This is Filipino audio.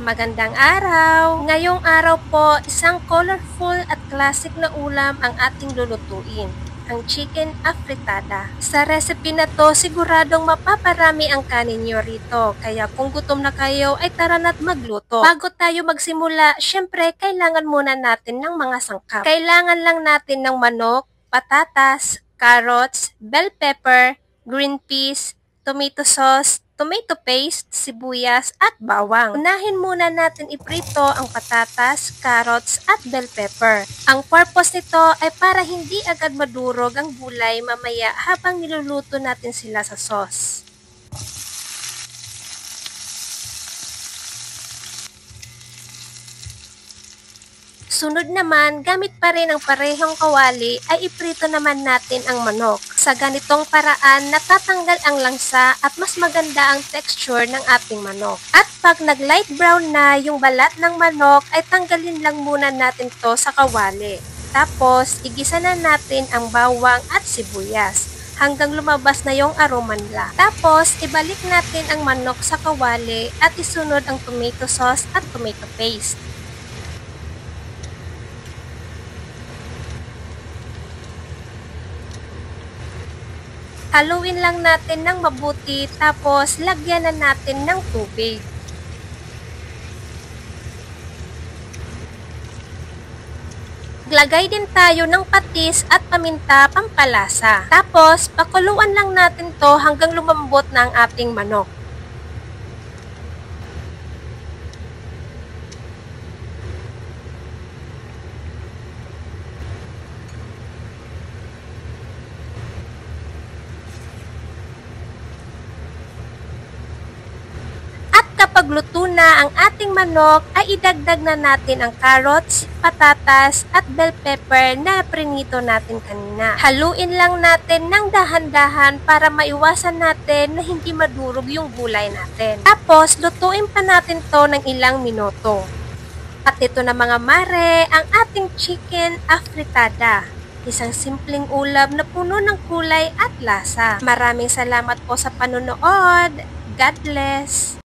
Magandang araw! Ngayong araw po, isang colorful at classic na ulam ang ating lulutuin, ang chicken afritada. Sa recipe na to, siguradong mapaparami ang kanin nyo rito, kaya kung gutom na kayo ay tara na't magluto. Bago tayo magsimula, syempre kailangan muna natin ng mga sangkap. Kailangan lang natin ng manok, patatas, carrots, bell pepper, green peas, tomato sauce, tomato paste, sibuyas, at bawang. Unahin muna natin iprito ang patatas, carrots, at bell pepper. Ang purpose nito ay para hindi agad madurog ang gulay mamaya habang niluluto natin sila sa sauce. Sunod naman, gamit pa rin ang parehong kawali ay iprito naman natin ang manok. Sa ganitong paraan, natatanggal ang langsa at mas maganda ang texture ng ating manok. At pag nag-light brown na yung balat ng manok, ay tanggalin lang muna natin to sa kawali. Tapos, igisa na natin ang bawang at sibuyas hanggang lumabas na yung aroma nila. Tapos, ibalik natin ang manok sa kawali at isunod ang tomato sauce at tomato paste. Haluin lang natin ng mabuti, tapos lagyan na natin ng tubig. Maglagay din tayo ng patis at paminta pampalasa. Tapos, pakuluan lang natin to hanggang lumambot na ang ating manok. Kapag luto na ang ating manok, ay idagdag na natin ang carrots, patatas, at bell pepper na prinito natin kanina. Haluin lang natin ng dahan-dahan para maiwasan natin na hindi madurog yung gulay natin. Tapos, lutuin pa natin to ng ilang minuto. At ito na mga mare, ang ating chicken afritada. Isang simpleng ulam na puno ng kulay at lasa. Maraming salamat po sa panonood. God bless!